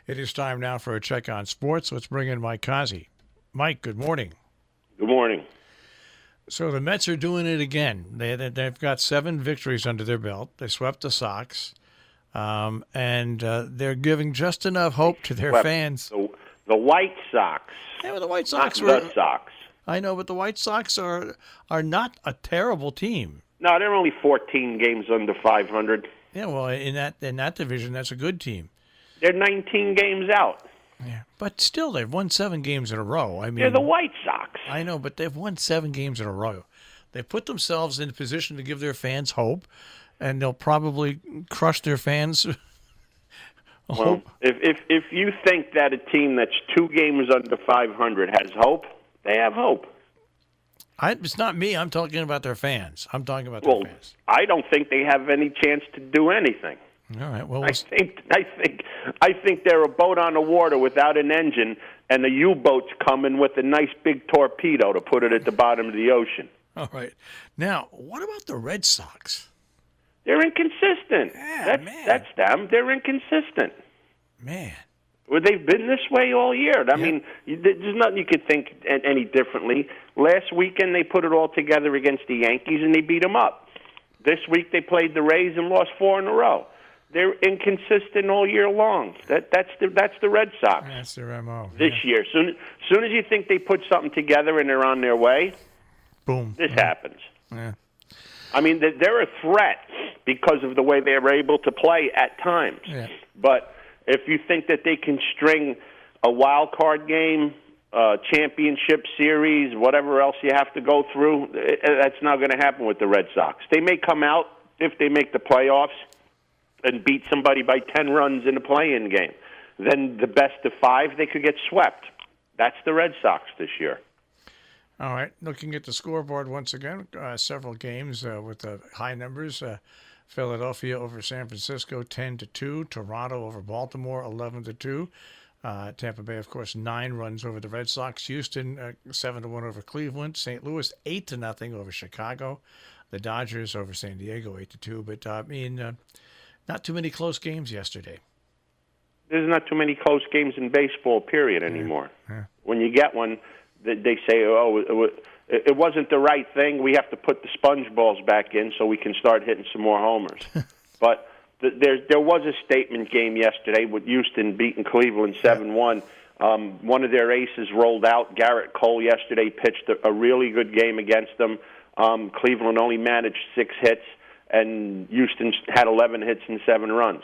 It is time now for a check on sports. Let's bring in Mike Cozzi. Mike, good morning. Good morning. So the Mets are doing it again. They've got 7 victories under their belt. They swept the Sox, and they're giving just enough hope to their fans. The White Sox. Yeah, well, the White Sox not the Sox. I know, but the White Sox are not a terrible team. No, they're only 14 games under 500. Yeah, well, in that division, that's a good team. They're 19 games out. Yeah, but still, they've won 7 games in a row. I mean, they're the White Sox. I know, but they've won 7 games in a row. They put themselves in a position to give their fans hope, and they'll probably crush their fans. Well, if you think that a team that's 2 games under 500 has hope, they have hope. It's not me. I'm talking about their fans. I'm talking about their fans. I don't think they have any chance to do anything. All right. Well, I think they're a boat on the water without an engine, and the U-boat's coming with a nice big torpedo to put it at the bottom of the ocean. All right. Now, what about the Red Sox? They're inconsistent. Yeah, that's them. They're inconsistent. Man. Well, they've been this way all year. I mean, there's nothing you could think any differently. Last weekend, they put it all together against the Yankees, and they beat them up. This week, they played the Rays and lost 4 in a row. They're inconsistent all year long. That's the Red Sox. That's their MO. This year. Soon as you think they put something together and they're on their way, boom, this happens. Yeah. I mean, they're a threat because of the way they were able to play at times. Yeah. But if you think that they can string a wild card game, championship series, whatever else you have to go through, that's not going to happen with the Red Sox. They may come out if they make the playoffs and beat somebody by 10 runs in a play-in game. Then the best of 5, they could get swept. That's the Red Sox this year. All right. Looking at the scoreboard once again, several games with high numbers. Philadelphia over San Francisco, 10-2. Toronto over Baltimore, 11-2. Tampa Bay, of course, 9 runs over the Red Sox. Houston, 7-1 over Cleveland. St. Louis, 8-0 over Chicago. The Dodgers over San Diego, 8-2. But not too many close games yesterday. There's not too many close games in baseball, period, anymore. Yeah. When you get one, they say, it wasn't the right thing. We have to put the sponge balls back in so we can start hitting some more homers. But there was a statement game yesterday with Houston beating Cleveland 7-1. One of their aces rolled out. Garrett Cole yesterday pitched a really good game against them. Cleveland only managed 6 hits, and Houston had 11 hits and 7 runs.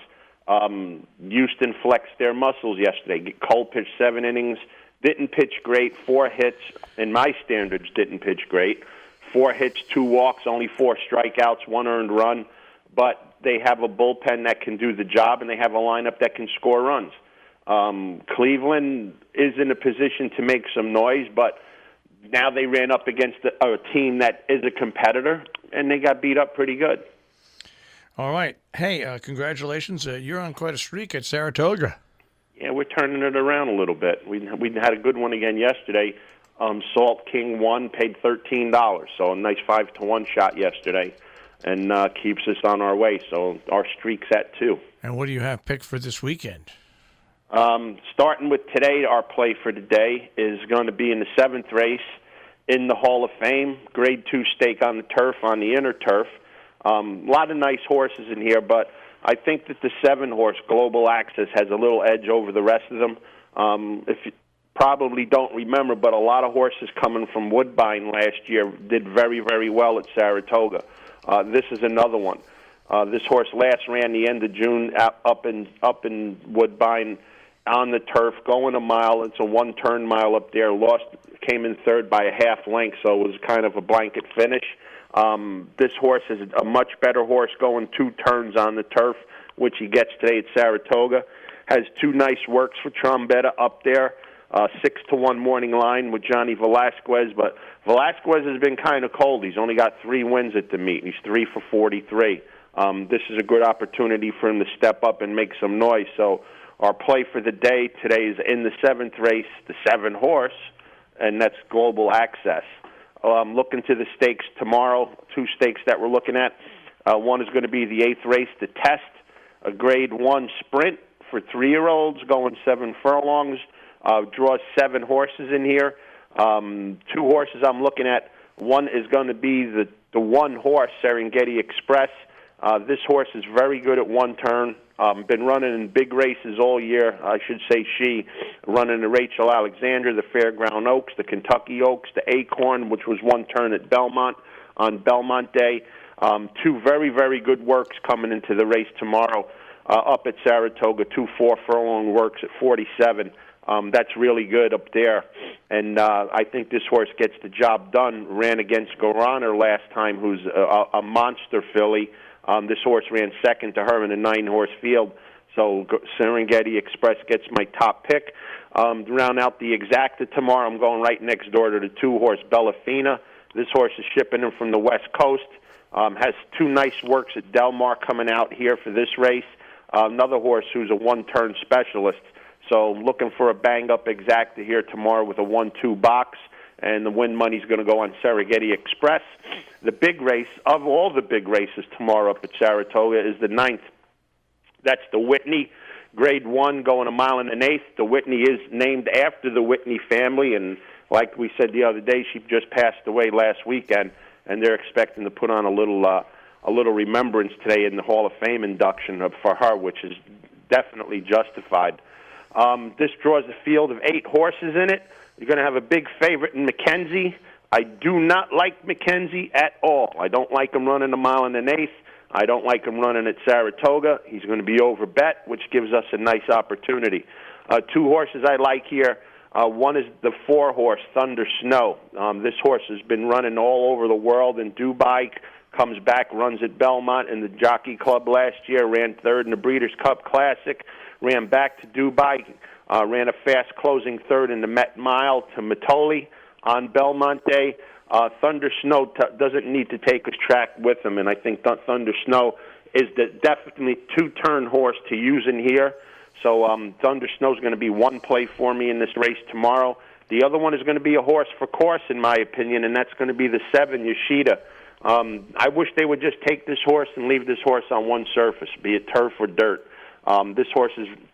Houston flexed their muscles yesterday. Cole pitched 7 innings, didn't pitch great, 4 hits. In my standards, didn't pitch great. 4 hits, 2 walks, only 4 strikeouts, 1 earned run. But they have a bullpen that can do the job, and they have a lineup that can score runs. Cleveland is in a position to make some noise, but now they ran up against a team that is a competitor, and they got beat up pretty good. All right. Hey, congratulations. You're on quite a streak at Saratoga. Yeah, we're turning it around a little bit. We had a good one again yesterday. Salt King won, paid $13, so a nice 5-1 shot yesterday, and keeps us on our way. So our streak's at 2. And what do you have picked for this weekend? Starting with today, our play for today is going to be in the 7th race in the Hall of Fame, Grade 2 stake on the turf, on the inner turf. A lot of nice horses in here, but I think that the 7-horse Global Access has a little edge over the rest of them. If you probably don't remember, but a lot of horses coming from Woodbine last year did very, very well at Saratoga. This is another one. This horse last ran the end of June up in Woodbine on the turf, going a mile. It's a 1-turn mile up there. Came in 3rd by a half length, so it was kind of a blanket finish. This horse is a much better horse going 2 turns on the turf, which he gets today at Saratoga. Has 2 nice works for Trombetta up there. 6-1 morning line with Johnny Velasquez, but Velasquez has been kind of cold. He's only got 3 wins at the meet. He's 3 for 43. This is a good opportunity for him to step up and make some noise. So our play for the day today is in the 7th race, the 7-horse, and that's Global Access. Looking to the stakes tomorrow, 2 stakes that we're looking at. One is going to be the 8th race, the Test, a Grade 1 sprint, for 3-year-olds, going 7 furlongs. Draws 7 horses in here. 2 horses I'm looking at. One is going to be the one horse, Serengeti Express. This horse is very good at one turn. Been running in big races all year. I should say she running the Rachel Alexander, the Fairground Oaks, the Kentucky Oaks, the Acorn, which was one turn at Belmont on Belmont Day. 2 very, very good works coming into the race tomorrow up at Saratoga. 2 4-furlong works at 47. That's really good up there. And I think this horse gets the job done. Ran against Goraner last time, who's a monster filly. This horse ran second to her in a 9-horse field. So Serengeti Express gets my top pick. To round out the exacta tomorrow, I'm going right next door to the 2-horse Bellafina. This horse is shipping in from the West Coast. Has 2 nice works at Del Mar coming out here for this race. Another horse who's a one-turn specialist. So looking for a bang-up exacta here tomorrow with a 1-2 box. And the win money's going to go on Serengeti Express. The big race, of all the big races tomorrow up at Saratoga, is the 9th. That's the Whitney, Grade 1, going 1 1/8. The Whitney is named after the Whitney family, and like we said the other day, she just passed away last weekend, and they're expecting to put on a little remembrance today in the Hall of Fame induction for her, which is definitely justified. This draws a field of 8 horses in it. You're going to have a big favorite in McKenzie. I do not like McKenzie at all. I don't like him running 1 1/8. I don't like him running at Saratoga. He's going to be overbet, which gives us a nice opportunity. 2 horses I like here. One is the 4-horse Thunder Snow. This horse has been running all over the world in Dubai. Comes back, runs at Belmont in the Jockey Club last year. Ran 3rd in the Breeders' Cup Classic. Ran back to Dubai. Ran a fast closing 3rd in the Met Mile to Matoli on Belmont Day. Thunder Snow doesn't need to take his track with him, and I think Thunder Snow is the definitely 2-turn horse to use in here. So Thunder Snow is going to be one play for me in this race tomorrow. The other one is going to be a horse for course, in my opinion, and that's going to be the 7, Yoshida. I wish they would just take this horse and leave this horse on one surface, be it turf or dirt. This horse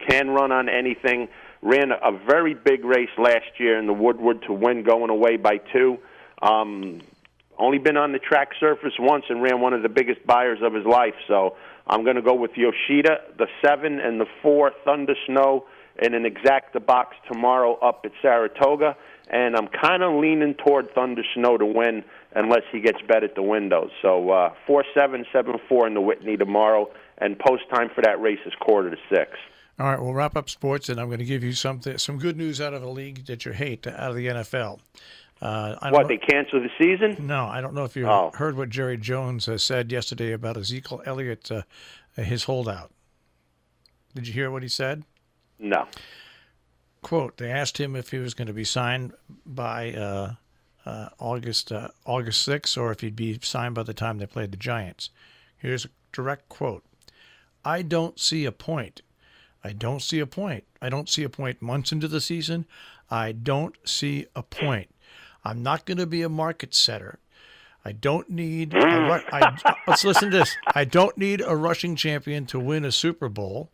can run on anything. Ran a very big race last year in the Woodward to win, going away by 2. Only been on the track surface once and ran one of the biggest buyers of his life. So I'm going to go with Yoshida, the 7, and the 4, Thunder Snow, in an exacta box tomorrow up at Saratoga. And I'm kind of leaning toward Thunder Snow to win unless he gets bet at the windows. So 4-7, 7-4 in the Whitney tomorrow, and post time for that race is 5:45. All right, we'll wrap up sports, and I'm going to give you some good news out of a league that you hate, out of the NFL. They cancel the season? No, I don't know if you heard what Jerry Jones said yesterday about Ezekiel Elliott, his holdout. Did you hear what he said? No. Quote, they asked him if he was going to be signed by August 6th or if he'd be signed by the time they played the Giants. Here's a direct quote. I don't see a point. I don't see a point. I don't see a point months into the season. I don't see a point. I'm not going to be a market setter. I don't need let's listen to this. I don't need a rushing champion to win a Super Bowl.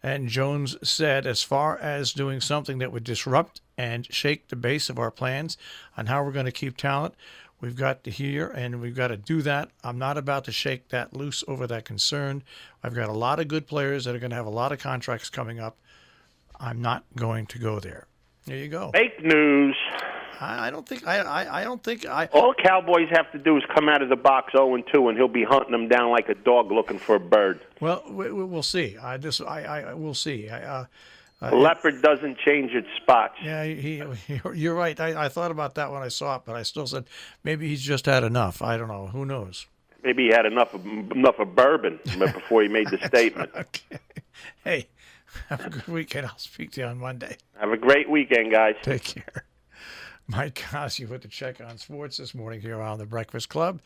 And Jones said, as far as doing something that would disrupt and shake the base of our plans on how we're going to keep talent, we've got to hear and we've got to do that. I'm not about to shake that loose over that concern. I've got a lot of good players that are going to have a lot of contracts coming up. I'm not going to go there. There you go. Fake news. I don't think. All Cowboys have to do is come out of the box 0-2, and he'll be hunting them down like a dog looking for a bird. Well, we'll see. We'll see. A leopard doesn't change its spots. Yeah, you're right. I thought about that when I saw it, but I still said maybe he's just had enough. I don't know. Who knows? Maybe he had enough of bourbon before he made the statement. Okay. Hey, have a good weekend. I'll speak to you on Monday. Have a great weekend, guys. Take care. Mike Cozzi with the check on sports this morning here on the Breakfast Club.